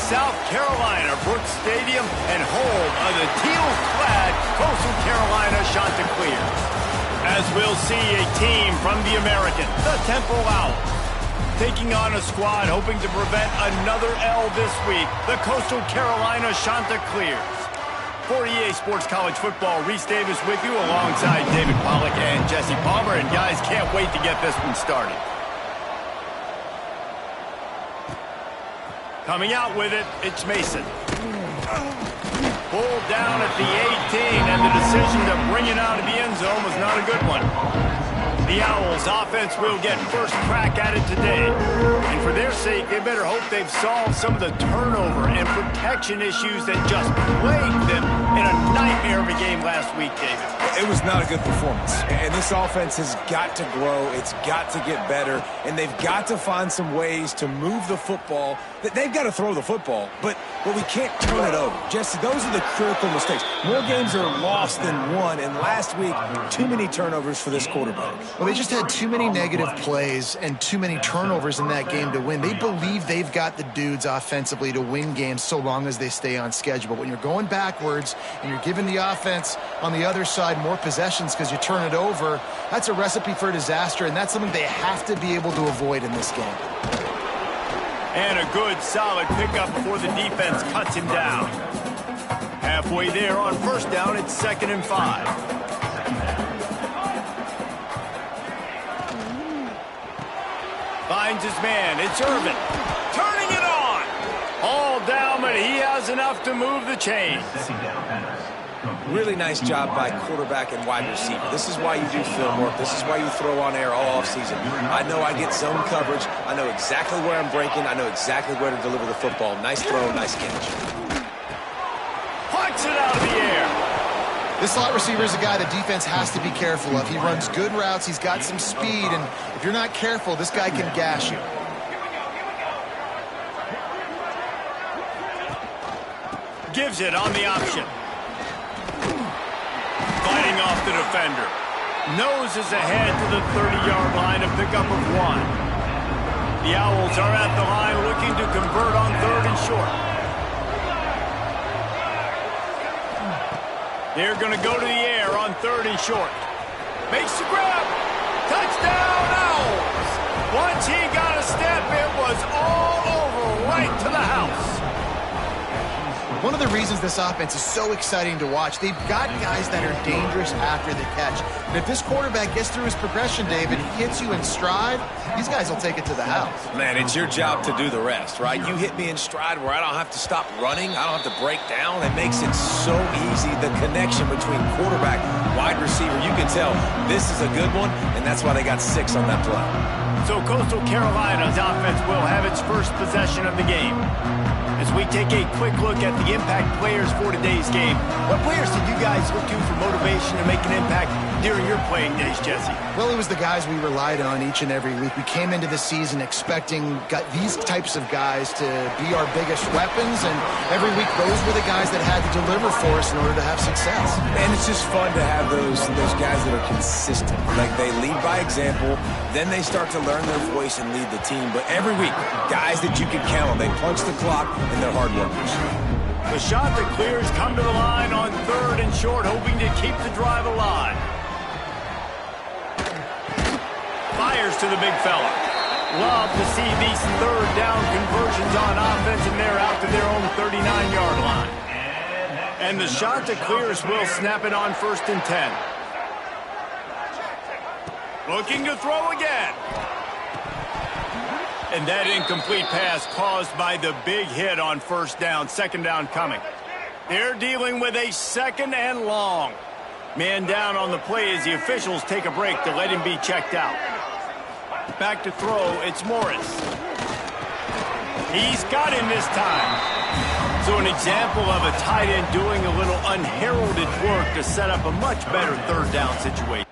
South Carolina, Brooks Stadium, and home of the teal-clad Coastal Carolina Chanticleer. As we'll see a team from the American, the Temple Owls, taking on a squad hoping to prevent another L this week, the Coastal Carolina Chanticleers. For EA Sports College Football, Reese Davis with you alongside David Pollack and Jesse Palmer. And guys, can't wait to get this one started. Coming out with it, it's Mason. Pulled down at the 18, and the decision to bring it out of the end zone was not a good one. The Owls offense will get first crack at it today. And for their sake, they better hope they've solved some of the turnover and protection issues that just plagued them in a nightmare of a game last week, David. It was not a good performance. And this offense has got to grow. It's got to get better. And they've got to find some ways to move the football. They've got to throw the football, but we can't turn it over. Jesse, those are the critical mistakes. More games are lost than won. And last week, too many turnovers for this quarterback. Well, they just had too many negative plays and too many turnovers in that game to win. They believe they've got the dudes offensively to win games so long as they stay on schedule. But when you're going backwards and you're giving the offense on the other side more possessions because you turn it over, that's a recipe for disaster, and that's something they have to be able to avoid in this game. And a good, solid pickup before the defense cuts him down. Halfway there on first down, it's 2nd and 5. Finds his man. It's Irvin. Turning it on. All down, but he has enough to move the chains. Really nice job by quarterback and wide receiver. This is why you do film work. This is why you throw on air all offseason. I know I get zone coverage. I know exactly where I'm breaking. I know exactly where to deliver the football. Nice throw, nice catch. Punts it out of the air. This slot receiver is a guy the defense has to be careful of. He runs good routes. He's got some speed, and if you're not careful, this guy can gash you. Gives it on the option. Fighting off the defender. Noses ahead to the 30-yard line, a pickup of 1. The Owls are at the line looking to convert on 3rd and short. They're going to go to the air on 3rd and short. Makes the grab. Touchdown, Owls. Once he got a step, it was all over right to the house. One of the reasons this offense is so exciting to watch, they've got guys that are dangerous after the catch. And if this quarterback gets through his progression, David, hits you in stride, these guys will take it to the house. Man, it's your job to do the rest, right? You hit me in stride where I don't have to stop running. I don't have to break down. It makes it so easy. The connection between quarterback, wide receiver, you can tell this is a good one, and that's why they got 6 on that play. So Coastal Carolina's offense will have its first possession of the game. As we take a quick look at the impact players for today's game, what players did you guys look to for motivation to make an impact during your playing days, Jesse? Well, it was the guys we relied on each and every week. We came into the season expecting these types of guys to be our biggest weapons, and every week those were the guys that had to deliver for us in order to have success. And it's just fun to have those guys that are consistent. Like, they lead by example, then they start to learn their voice and lead the team. But every week, guys that you can count on, they punch the clock, and they're hard workers. The Chanticleers come to the line on 3rd and short, hoping to keep the drive alive. Fires to the big fella. Love to see these 3rd down conversions on offense, and they're out to their own 39-yard line. And the Chanticleers will snap it on 1st and 10. Looking to throw again. And that incomplete pass caused by the big hit on 1st down. 2nd down coming. They're dealing with a 2nd and long. Man down on the play as the officials take a break to let him be checked out. Back to throw, it's Morris. He's got him this time. So an example of a tight end doing a little unheralded work to set up a much better 3rd down situation.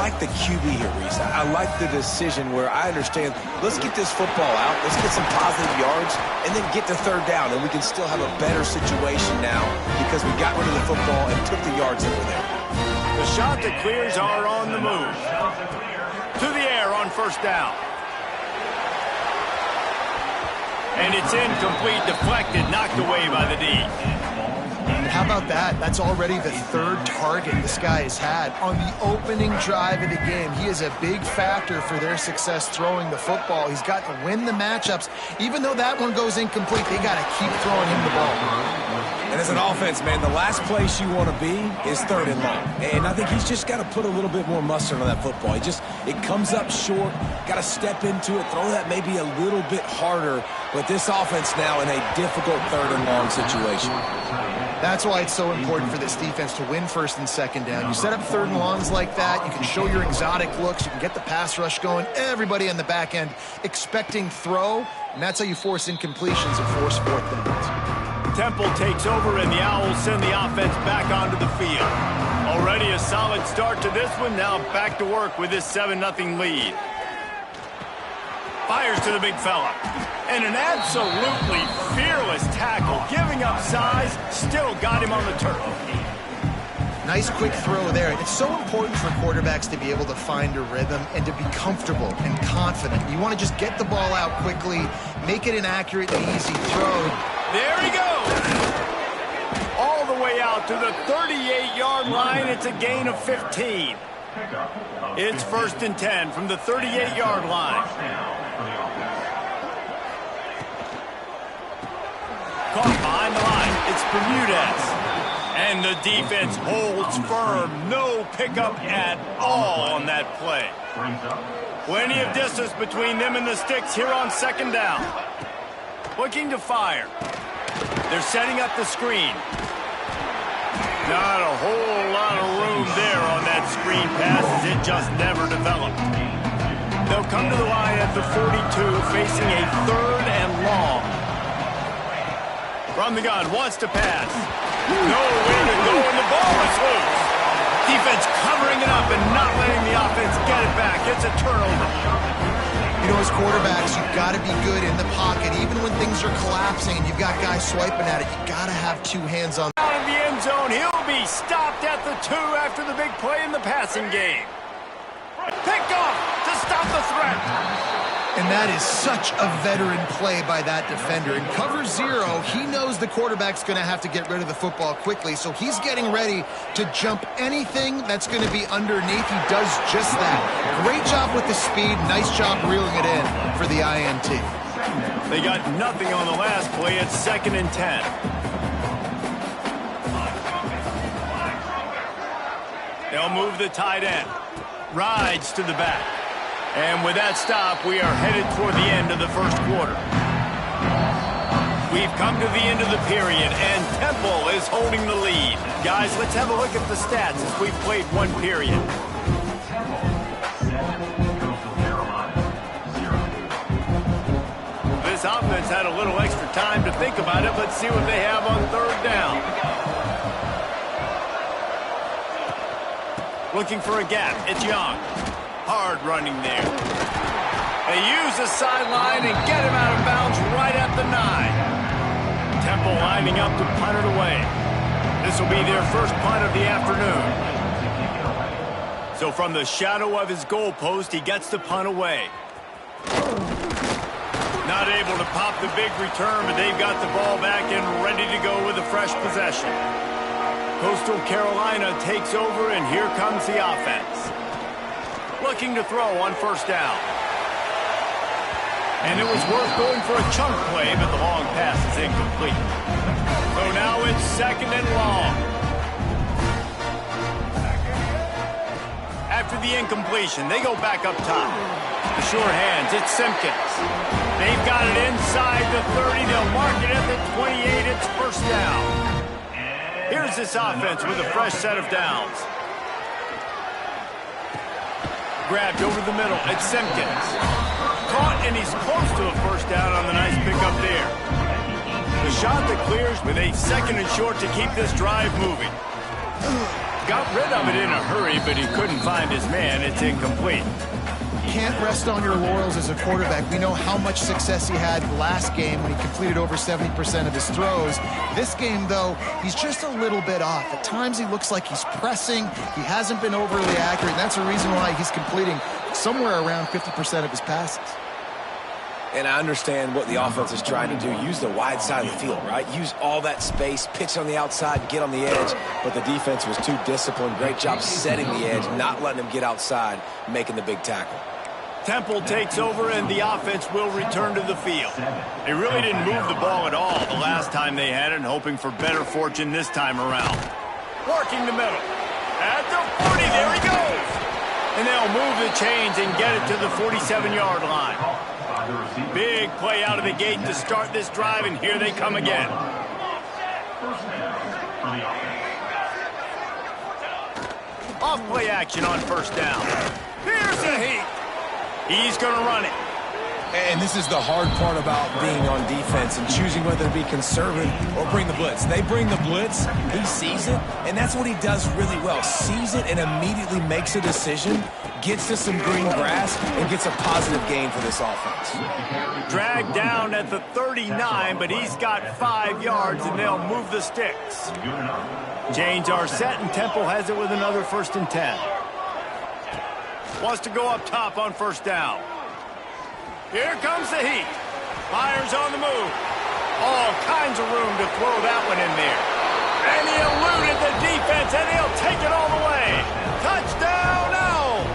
like the QB here, Reese. I like the decision where I understand, let's get this football out, let's get some positive yards, and then get to third down, and we can still have a better situation now because we got rid of the football and took the yards that were there. The Chanticleers are on the move. To the air on first down. And it's incomplete, deflected, knocked away by the D. How about that? That's already the third target this guy has had on the opening drive of the game. He is a big factor for their success throwing the football. He's got to win the matchups. Even though that one goes incomplete, they got to keep throwing him the ball. And as an offense, man, the last place you want to be is third and long. And I think he's just got to put a little bit more mustard on that football. It comes up short, got to step into it, throw that maybe a little bit harder. But this offense now in a difficult third and long situation. That's why it's so important for this defense to win first and second down. You set up third and longs like that, you can show your exotic looks, you can get the pass rush going, everybody on the back end expecting throw, and that's how you force incompletions and force fourth downs. Temple takes over, and the Owls send the offense back onto the field. Already a solid start to this one, now back to work with this 7-0 lead. Fires to the big fella. And an absolutely fearless tackle, giving up size, still got him on the turf. Nice quick throw there. It's so important for quarterbacks to be able to find a rhythm and to be comfortable and confident. You want to just get the ball out quickly, make it an accurate and easy throw. There he goes. All the way out to the 38-yard line. It's a gain of 15. It's 1st and 10 from the 38-yard line. Caught behind the line. It's Bermudez. And the defense holds firm. No pickup at all on that play. Plenty of distance between them and the sticks here on second down. Looking to fire. They're setting up the screen. Not a whole lot of room there on that screen pass as it just never developed. They'll come to the line at the 42, facing a third and long. From the gun, wants to pass. No way to go, and the ball is loose. Defense covering it up and not letting the offense get it back. It's a turnover. You know, as quarterbacks, you've got to be good in the pocket. Even when things are collapsing and you've got guys swiping at it, you've got to have two hands on. Out of the end zone, he'll be stopped at the 2 after the big play in the passing game. Picked off to stop the threat. And that is such a veteran play by that defender. In cover 0, he knows the quarterback's going to have to get rid of the football quickly, so he's getting ready to jump anything that's going to be underneath. He does just that. Great job with the speed. Nice job reeling it in for the INT. They got nothing on the last play. It's 2nd and 10. They'll move the tight end. Rides to the back. And with that stop, we are headed toward the end of the first quarter. We've come to the end of the period, and Temple is holding the lead. Guys, let's have a look at the stats as we've played one period. This offense had a little extra time to think about it. Let's see what they have on third down. Looking for a gap. It's Young. Hard running there. They use the sideline and get him out of bounds right at the 9. Temple lining up to punt it away. This will be their first punt of the afternoon. So from the shadow of his goalpost, he gets the punt away. Not able to pop the big return, but they've got the ball back and ready to go with a fresh possession. Coastal Carolina takes over, and here comes the offense. Looking to throw on first down. And it was worth going for a chunk play, but the long pass is incomplete. So now it's 2nd and long. After the incompletion, they go back up top. The sure hands, it's Simpkins. They've got it inside the 30. They'll mark it at the 28. It's first down. Here's this offense with a fresh set of downs. Grabbed over the middle. It's Simpkins. Caught, and he's close to a first down on the nice pickup there. The Chanticleers with a 2nd and short to keep this drive moving. Got rid of it in a hurry, but he couldn't find his man. It's incomplete. Can't rest on your laurels as a quarterback. We know how much success he had last game when he completed over 70% of his throws. This game, though, he's just a little bit off. At times he looks like he's pressing. He hasn't been overly accurate, and that's the reason why he's completing somewhere around 50% of his passes. And I understand what the offense is trying to do. Use the wide side of the field, right? Use all that space, pitch on the outside, get on the edge. But the defense was too disciplined. Great job setting the edge, not letting him get outside, making the big tackle. Temple takes over, and the offense will return to the field. They really didn't move the ball at all the last time they had it, hoping for better fortune this time around. Working the middle. At the 40, there he goes. And they'll move the chains and get it to the 47-yard line. Big play out of the gate to start this drive, and here they come again. Off play action on first down. Here's the heat. He's going to run it. And this is the hard part about being on defense and choosing whether to be conservative or bring the blitz. They bring the blitz, he sees it, and that's what he does really well. Sees it and immediately makes a decision, gets to some green grass, and gets a positive gain for this offense. Dragged down at the 39, but he's got 5 yards, and they'll move the sticks. Chains are set, and Temple has it with another 1st and 10. Wants to go up top on first down. Here comes the heat. Fires on the move. All kinds of room to throw that one in there. And he eluded the defense, and he'll take it all the way. Touchdown, Owls!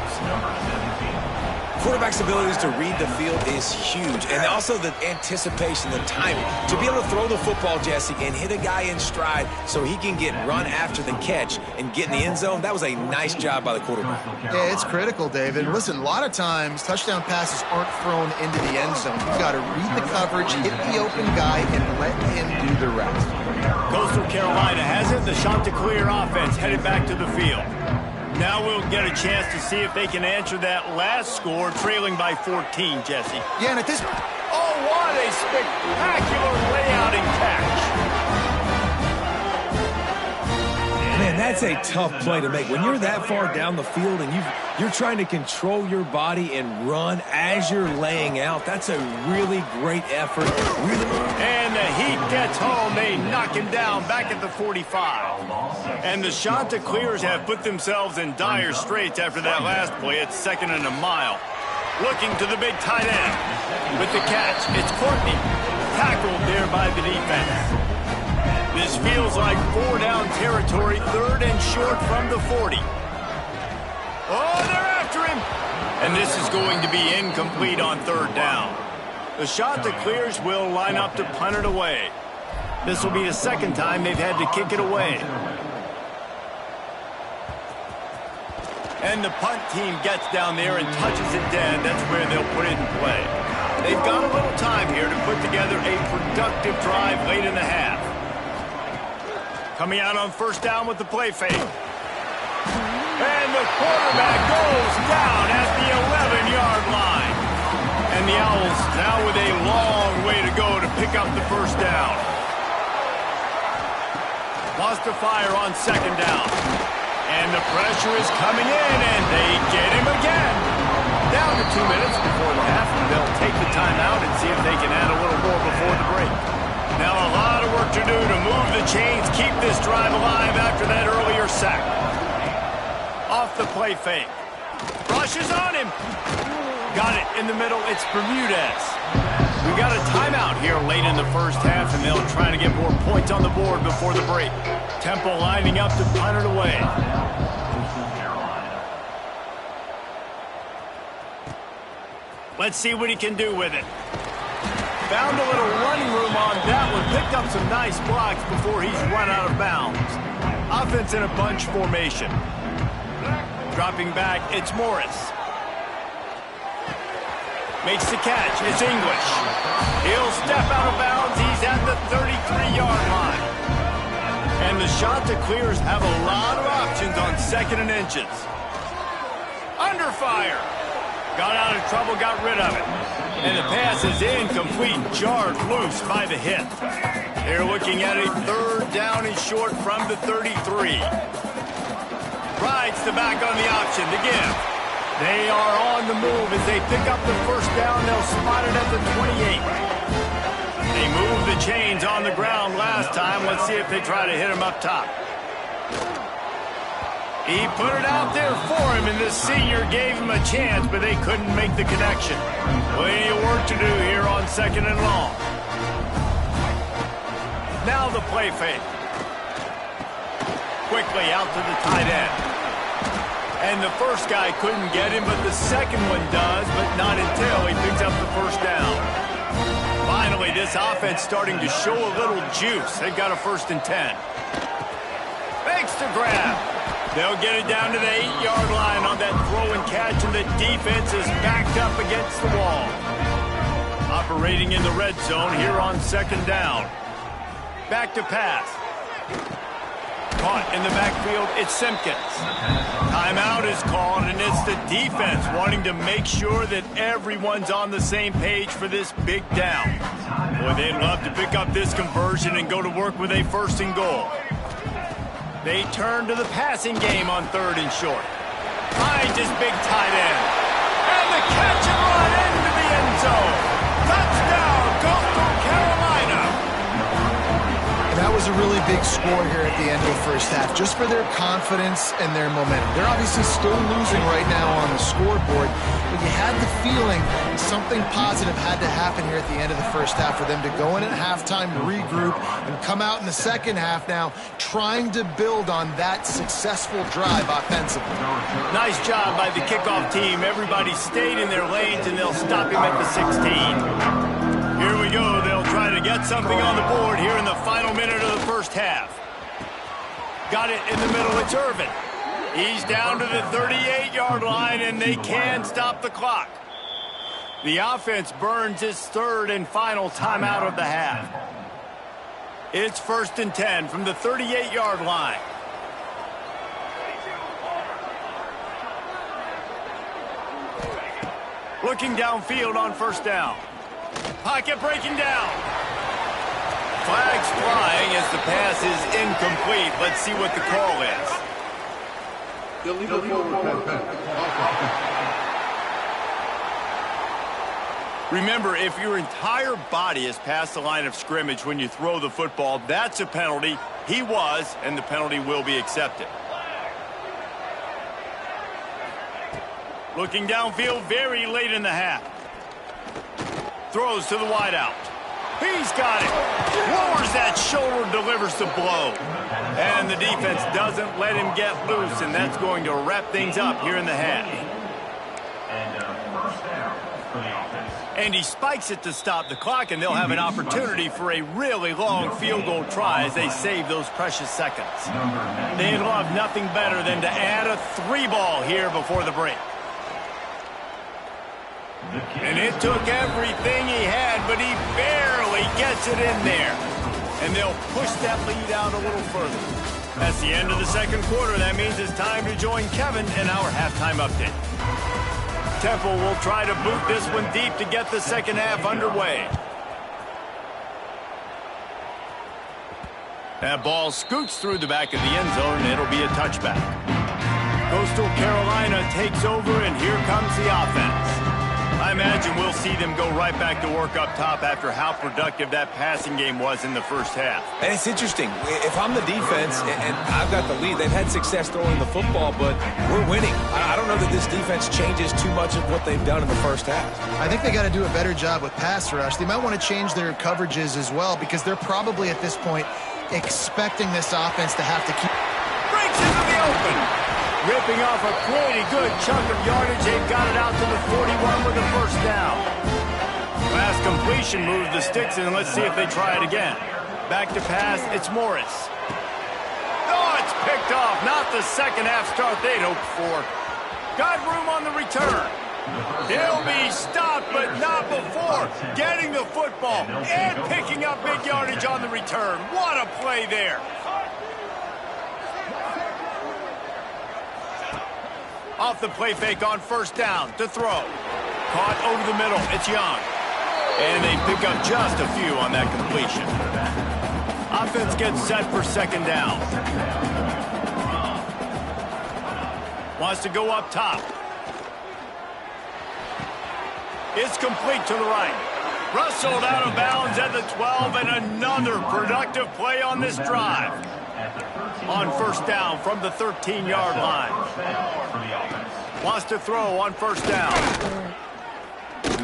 Quarterback's abilities to read the field is huge, and also the anticipation, the timing. To be able to throw the football, Jesse, and hit a guy in stride so he can get run after the catch and get in the end zone, that was a nice job by the quarterback. Yeah, it's critical, David. Listen, a lot of times touchdown passes aren't thrown into the end zone. You've got to read the coverage, hit the open guy, and let him do the rest. Coastal Carolina has it. The Chanticleer offense headed back to the field. Now we'll get a chance to see if they can answer that last score, trailing by 14, Jesse. Yeah, and at this... Oh, what a spectacular layout and catch. Man, that's a tough play to make. When you're that far down the field and you're trying to control your body and run as you're laying out, that's a really great effort. And the Heat gets home. They knock him down back at the 45. And the Chanticleers have put themselves in dire straits after that last play. It's 2nd and a mile. Looking to the big tight end. With the catch, it's Courtney. Tackled there by the defense. This feels like 4-down territory, 3rd and short from the 40. Oh, they're after him. And this is going to be incomplete on 3rd down. The Chanticleers will line up to punt it away. This will be the 2nd time they've had to kick it away. And the punt team gets down there and touches it dead. That's where they'll put it in play. They've got a little time here to put together a productive drive late in the half. Coming out on first down with the play fake. And the quarterback goes down at the 11-yard line. And the Owls now with a long way to go to pick up the first down. Wants to fire on 2nd down. And the pressure is coming in, and they get him again. Down to 2 minutes before the half, and they'll take the timeout and see if they can add a little more before the break. Now a lot of work to do to move the chains, keep this drive alive after that earlier sack. Off the play fake. Rushes on him. Got it in the middle. It's Bermudez. We got a timeout here late in the first half, and they'll try to get more points on the board before the break. Temple lining up to punt it away. Let's see what he can do with it. Found a little running room on that one. Picked up some nice blocks before he's run out of bounds. Offense in a bunch formation. Dropping back, it's Morris. Makes the catch, it's English. He'll step out of bounds. He's at the 33-yard line. And the Chanticleers have a lot of options on 2nd and inches. Under fire. Got out of trouble, got rid of it. And the pass is incomplete, jarred loose by the hit. They're looking at a 3rd down and short from the 33. Rides the back on the option to give. They are on the move as they pick up the first down. They'll spot it at the 28. They moved the chains on the ground last time. Let's see if they try to hit him up top. He put it out there for him, and this senior gave him a chance, but they couldn't make the connection. Plenty of work to do here on 2nd and long. Now the play fake. Quickly out to the tight end. And the first guy couldn't get him, but the second one does, but not until he picks up the first down. Finally, this offense starting to show a little juice. They've got a 1st and 10. Fakes to grab. They'll get it down to the 8-yard line on that throw and catch, and the defense is backed up against the wall. Operating in the red zone here on 2nd down. Back to pass. Caught in the backfield, it's Simpkins. Timeout is called, and it's the defense wanting to make sure that everyone's on the same page for this big down. Boy, they'd love to pick up this conversion and go to work with a 1st and goal. They turn to the passing game on 3rd and short. Finds his big tight end. And the catch and run into the end zone. Touchdown, Coastal Carolina. That was a really big score here at the end of the first half, just for their confidence and their momentum. They're obviously still losing right now on the scoreboard, but you had the feeling something positive had to happen here at the end of the first half for them to go in at halftime, regroup, and come out in the second half now trying to build on that successful drive offensively. Nice job by the kickoff team. Everybody stayed in their lanes, and they'll stop him at the 16. Here we go. They'll try to get something on the board here in the final minute of the first half. Got it in the middle. It's Irvin. He's down to the 38-yard line, and they can stop the clock. The offense burns its 3rd and final timeout of the half. It's 1st and 10 from the 38-yard line. Looking downfield on 1st down. Pocket breaking down. Flags flying as the pass is incomplete. Let's see what the call is. Illegal forward pass. Remember, if your entire body is past the line of scrimmage when you throw the football, that's a penalty. He was, and the penalty will be accepted. Looking downfield very late in the half. Throws to the wideout. He's got it. Lowers that shoulder, delivers the blow. And the defense doesn't let him get loose, and that's going to wrap things up here in the half. And he spikes it to stop the clock, and they'll have an opportunity for a really long field goal try as they save those precious seconds. They'd love nothing better than to add a 3-ball here before the break. And it took everything he had, but he barely gets it in there. And they'll push that lead out a little further. That's the end of the second quarter. That means it's time to join Kevin in our halftime update. Temple will try to boot this one deep to get the second half underway. That ball scoots through the back of the end zone, and it'll be a touchback. Coastal Carolina takes over, and here comes the offense. I imagine we'll see them go right back to work up top after how productive that passing game was in the first half. And it's interesting. If I'm the defense and I've got the lead, they've had success throwing the football, but we're winning. I don't know that this defense changes too much of what they've done in the first half. I think they got to do a better job with pass rush. They might want to change their coverages as well, because they're probably at this point expecting this offense to have to keep. Breaks into the open. Ripping off a pretty good chunk of yardage. They've got it out to the 41 with a first down. Last completion moves the sticks, and let's see if they try it again. Back to pass, it's Morris. Oh, it's picked off. Not the second half start they'd hoped for. Got room on the return. He'll be stopped, but not before getting the football and picking up big yardage on the return. What a play there. Off the play fake on first down to throw. Caught over the middle. It's Young. And they pick up just a few on that completion. Offense gets set for second down. Wants to go up top. It's complete to the right. Rustled out of bounds at the 12, and another productive play on this drive. On first down from the 13-yard line. Wants to throw on first down.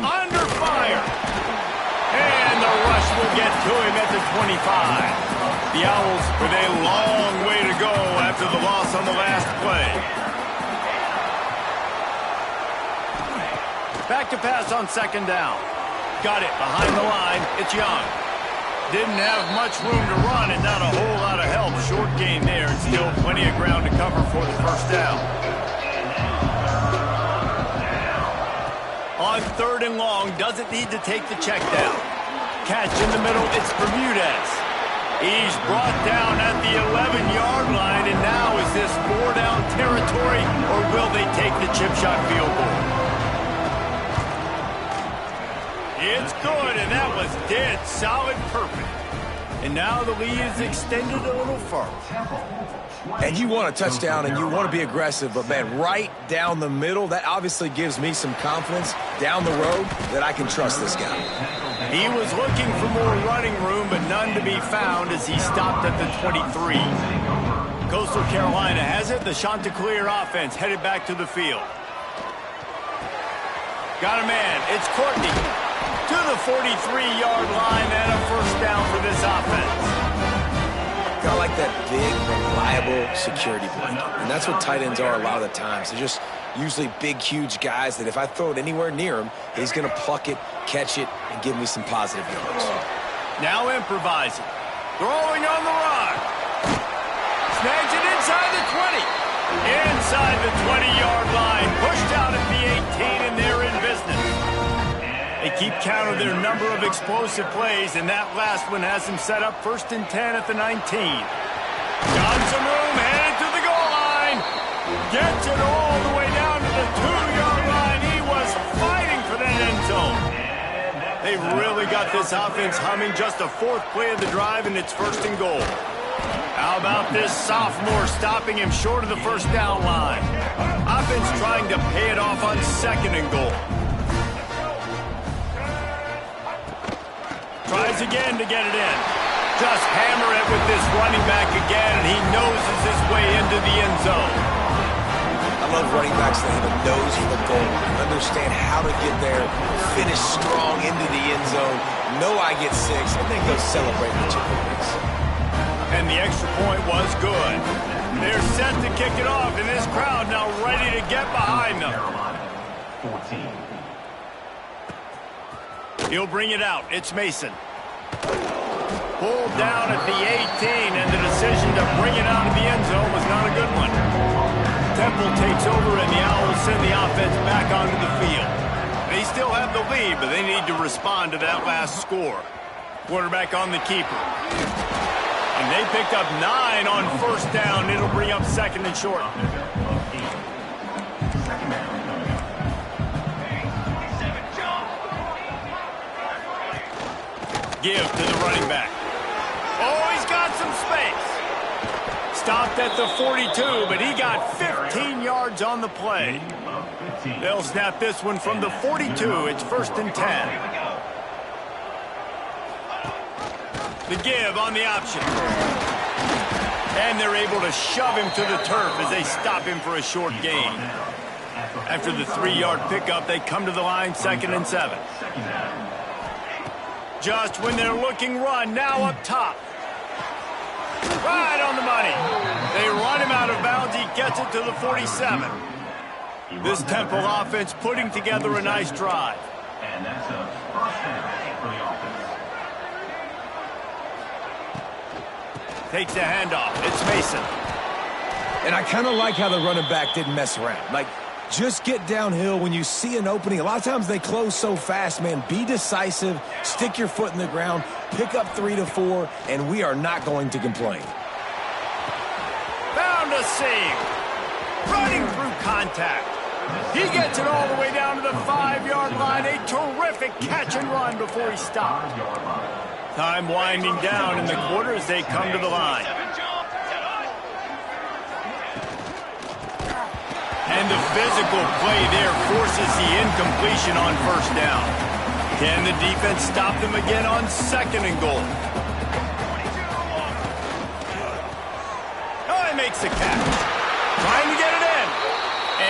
Under fire. And the rush will get to him at the 25. The Owls with a long way to go after the loss on the last play. Back to pass on second down. Got it behind the line. It's Young. Didn't have much room to run and not a whole lot of help. Short gain there and still plenty of ground to cover for the first down. On third and long, doesn't need to take the check down. Catch in the middle, it's Bermudez. He's brought down at the 11-yard line, and now is this 4-down territory, or will they take the chip shot field goal? It's good, and that was dead solid perfect. And now the lead is extended a little further. And you want a touchdown and you want to be aggressive, but, man, right down the middle, that obviously gives me some confidence down the road that I can trust this guy. He was looking for more running room, but none to be found as he stopped at the 23. Coastal Carolina has it. The Chanticleer offense headed back to the field. Got a man. It's Courtney. To the 43-yard line and a first down for this offense. I like that big, reliable security blanket. And that's what tight ends are a lot of the times. They're just usually big, huge guys that if I throw it anywhere near him, he's going to pluck it, catch it, and give me some positive yards. Now improvising. Throwing on the run. Snags it inside the 20. Inside the 20-yard line. Pushed out at the 18, and they're in business. They keep count of their number of explosive plays, and that last one has them set up 1st and 10 at the 19. Got some room, headed to the goal line. Gets it all the way down to the 2-yard line. He was fighting for that end zone. They've really got this offense humming. Just a 4th play of the drive, and it's 1st and goal. How about this sophomore stopping him short of the first down line? Offense trying to pay it off on 2nd and goal. Tries again to get it in. Just hammer it with this running back again, and he noses his way into the end zone. I love running backs that have a nose for the goal. Understand how to get there, finish strong into the end zone, know I get 6, and then go celebrate with your boys. And the extra point was good. They're set to kick it off, and this crowd now ready to get behind them. 14. He'll bring it out. It's Mason. Pulled down at the 18, and the decision to bring it out of the end zone was not a good one. Temple takes over, and the Owls send the offense back onto the field. They still have the lead, but they need to respond to that last score. Quarterback on the keeper. And they picked up 9 on first down. It'll bring up 2nd and short. Give to the running back. Oh, he's got some space. Stopped at the 42, but he got 15 yards on the play. They'll snap this one from the 42. It's 1st and 10. The give on the option. And they're able to shove him to the turf as they stop him for a short gain. After the 3-yard pickup, they come to the line, 2nd and 7. Just when they're looking run, now up top. Right on the money. They run him out of bounds. He gets it to the 47. This Temple offense putting together a nice drive. And that's a first down for the offense. Takes the handoff. It's Mason. And I kind of like how the running back didn't mess around. Like, just get downhill when you see an opening. A lot of times they close so fast, man. Be decisive, stick your foot in the ground, pick up 3 to 4, and we are not going to complain. Found a seam. Running through contact. He gets it all the way down to the 5-yard line. A terrific catch and run before he stopped. Time winding down in the quarter as they come to the line. And the physical play there forces the incompletion on first down. Can the defense stop them again on 2nd and goal? Oh, he makes the catch. Trying to get it in.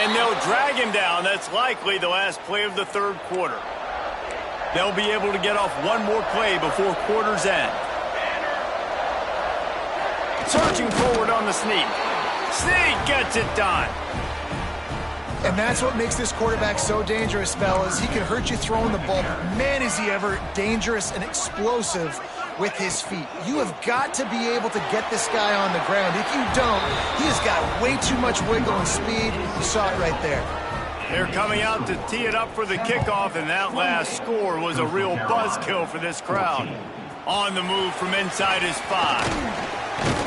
And they'll drag him down. That's likely the last play of the 3rd quarter. They'll be able to get off one more play before quarter's end. Surging forward on the sneak. Sneak gets it done. And that's what makes this quarterback so dangerous, fellas. He can hurt you throwing the ball, but man, is he ever dangerous and explosive with his feet. You have got to be able to get this guy on the ground. If you don't, he has got way too much wiggle and speed. You saw it right there. They're coming out to tee it up for the kickoff, and that last score was a real buzzkill for this crowd. On the move from inside his 5.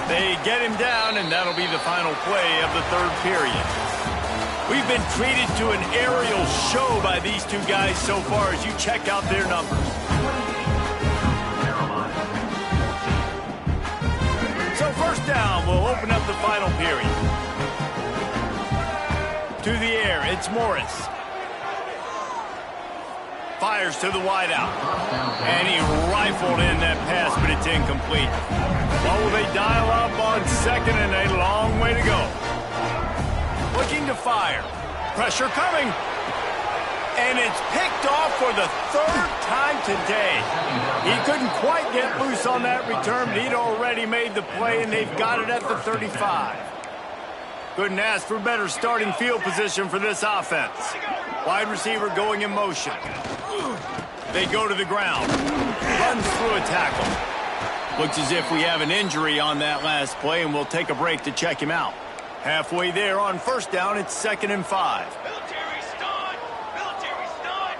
They get him down, and that'll be the final play of the 3rd period. We've been treated to an aerial show by these two guys so far as you check out their numbers. So 1st down will open up the final period. To the air, it's Morris. Fires to the wideout. And he rifled in that pass, but it's incomplete. What will they dial up on 2nd and a long way to go? Looking to fire. Pressure coming. And it's picked off for the 3rd time today. He couldn't quite get loose on that return, but he'd already made the play, and they've got it at the 35. Couldn't ask for better starting field position for this offense. Wide receiver going in motion. They go to the ground. Runs through a tackle. Looks as if we have an injury on that last play, and we'll take a break to check him out. Halfway there on 1st down, it's 2nd and 5. Military stun! Military stun!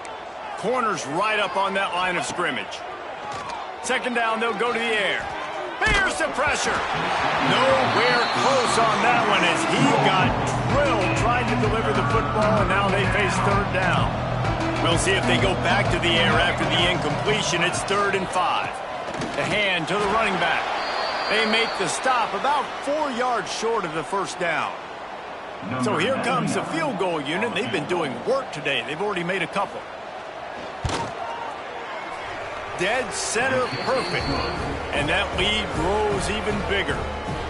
Corners right up on that line of scrimmage. 2nd down, they'll go to the air. Here's the pressure. Nowhere close on that one as he got drilled trying to deliver the football, and now they face 3rd down. We'll see if they go back to the air after the incompletion. It's 3rd and 5. The hand to the running back. They make the stop about 4 yards short of the 1st down. So here comes the field goal unit. They've been doing work today. They've already made a couple. Dead center perfect. And that lead grows even bigger.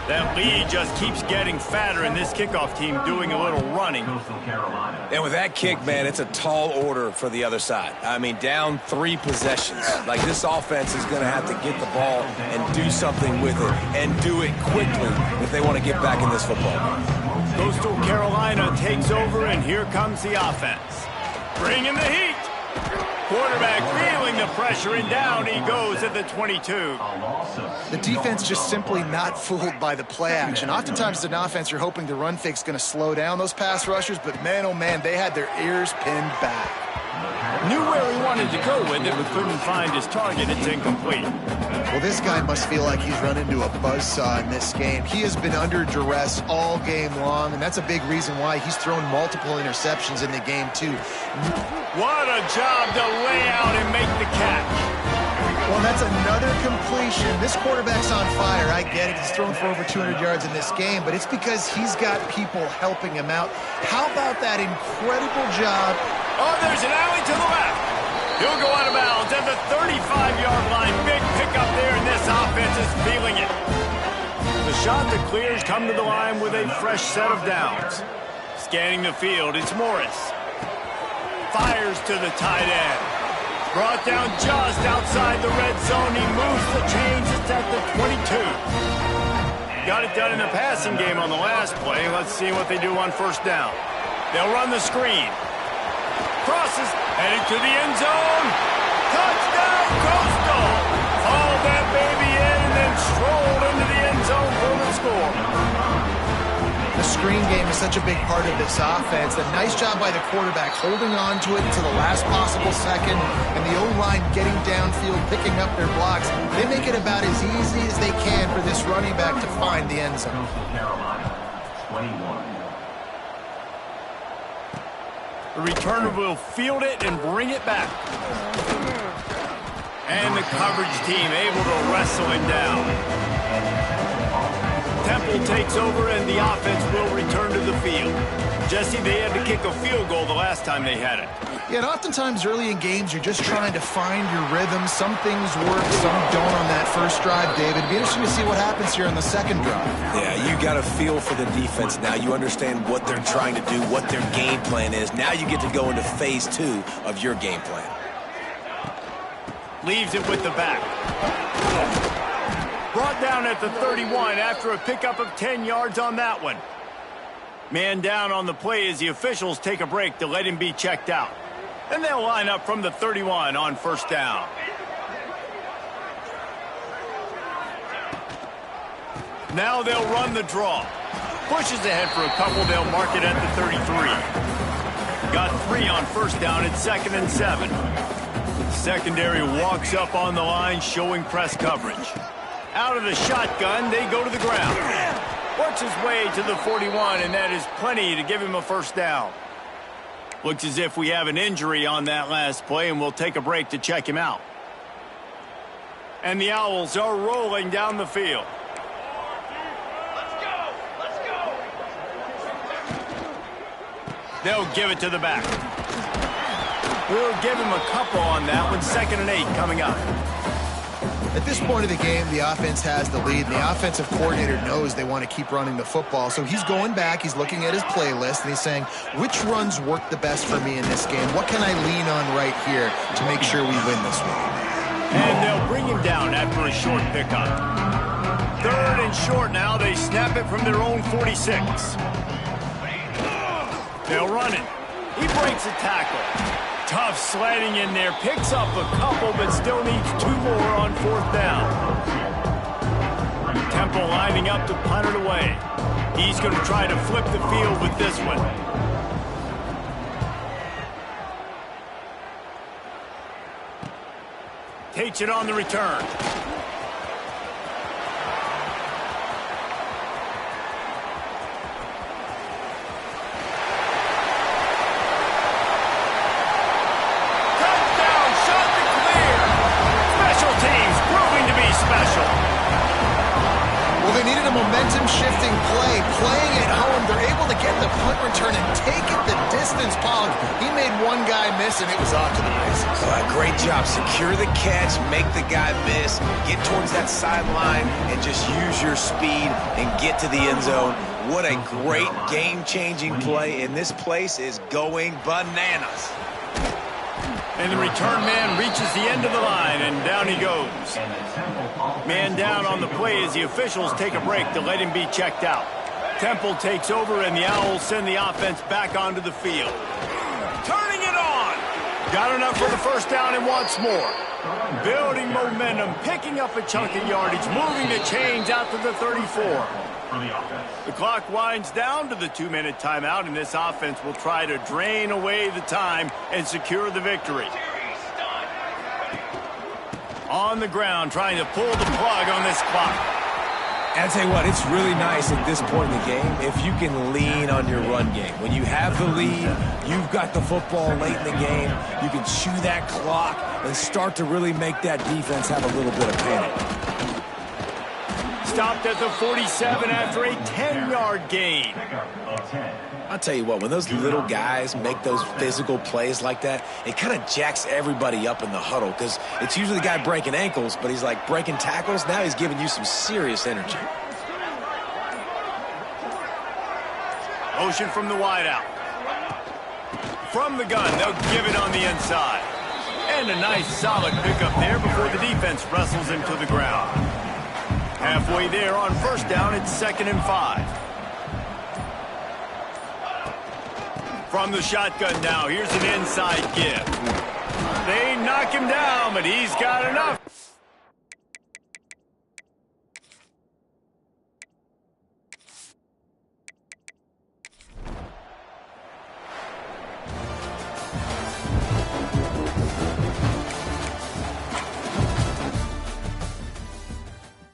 That lead just keeps getting fatter, and this kickoff team doing a little running. And with that kick, man, it's a tall order for the other side. I mean, down 3 possessions. Like, this offense is going to have to get the ball and do something with it, and do it quickly if they want to get back in this football game. Coastal Carolina takes over, and here comes the offense. Bring in the heat. Quarterback feeling the pressure, and down he goes at the 22. The defense just simply not fooled by the play action. Oftentimes, as an offense, you're hoping the run fake's going to slow down those pass rushers, but man, oh man, they had their ears pinned back. Knew where he wanted to go with it, but couldn't find his target. It's incomplete. Well, this guy must feel like he's run into a buzzsaw in this game. He has been under duress all game long, and that's a big reason why he's thrown multiple interceptions in the game, too. What a job to lay out and make the catch. Well, that's another completion. This quarterback's on fire. I get it. He's thrown for over 200 yards in this game, but it's because he's got people helping him out. How about that incredible job? Oh, there's an alley to the left. He'll go out of bounds at the 35-yard line. Big pickup there, and this offense is feeling it. The shot that clears come to the line with a fresh set of downs. Scanning the field, it's Morris. Fires to the tight end. Brought down just outside the red zone. He moves the chains. It's at the 22. Got it done in the passing game on the last play. Let's see what they do on 1st down. They'll run the screen. Crosses, headed to the end zone. Touchdown, Coastal. Hauled that baby in and then strolled into the end zone for the score. The screen game is such a big part of this offense. A nice job by the quarterback holding on to it until the last possible second, and the O-line getting downfield, picking up their blocks. They make it about as easy as they can for this running back to find the end zone. The returner will field it and bring it back. And the coverage team able to wrestle him down. Temple takes over, and the offense will return to the field. Jesse, they had to kick a field goal the last time they had it. Yeah, and oftentimes early in games, you're just trying to find your rhythm. Some things work, some don't on that first drive, David. It'd be interesting to see what happens here on the second drive. Yeah, you got a feel for the defense now. You understand what they're trying to do, what their game plan is. Now you get to go into phase 2 of your game plan. Leaves it with the back. Brought down at the 31 after a pickup of 10 yards on that one. Man down on the play as the officials take a break to let him be checked out. And they'll line up from the 31 on first down. Now they'll run the draw. Pushes ahead for a couple. They'll mark it at the 33. Got 3 on first down. It's 2nd and 7. Secondary walks up on the line, showing press coverage. Out of the shotgun, they go to the ground. Works his way to the 41, and that is plenty to give him a first down. Looks as if we have an injury on that last play, and we'll take a break to check him out. And the Owls are rolling down the field. Let's go! Let's go! They'll give it to the back. We'll give him a couple on that one. 2nd and 8 coming up. At this point of the game, the offense has the lead, and the offensive coordinator knows they want to keep running the football. So he's going back, he's looking at his playlist, and he's saying, which runs work the best for me in this game? What can I lean on right here to make sure we win this one? And they'll bring him down after a short pickup. 3rd and short now. They snap it from their own 46. They'll run it. He breaks a tackle. Tough sledding in there. Picks up a couple, but still needs 2 more on 4th down. Temple lining up to punt it away. He's going to try to flip the field with this one. Takes it on the return. Momentum-shifting play, playing at home. They're able to get the punt return and take it the distance. Pollard, he made one guy miss, and it was off to the races. Great job. Secure the catch, make the guy miss, get towards that sideline, and just use your speed and get to the end zone. What a great game-changing play, and this place is going bananas. And the return man reaches the end of the line, and down he goes. Man down on the play as the officials take a break to let him be checked out. Temple takes over, and the Owls send the offense back onto the field. Turning it on! Got enough for the first down and wants more. Building momentum, picking up a chunk of yardage, moving the chains out to the 34. The clock winds down to the 2-minute timeout, and this offense will try to drain away the time and secure the victory. On the ground, trying to pull the plug on this clock. And I'll tell you what, it's really nice at this point in the game if you can lean on your run game. When you have the lead, you've got the football late in the game, you can chew that clock and start to really make that defense have a little bit of panic. Stopped at the 47 after a 10-yard gain. I'll tell you what, when those little guys make those physical plays like that, it kind of jacks everybody up in the huddle because it's usually the guy breaking ankles, but he's like breaking tackles. Now he's giving you some serious energy. Motion from the wideout. From the gun, they'll give it on the inside. And a nice solid pickup there before the defense wrestles him to the ground. Halfway there on first down, it's 2nd and 5. From the shotgun now, here's an inside give. They knock him down, but he's got enough.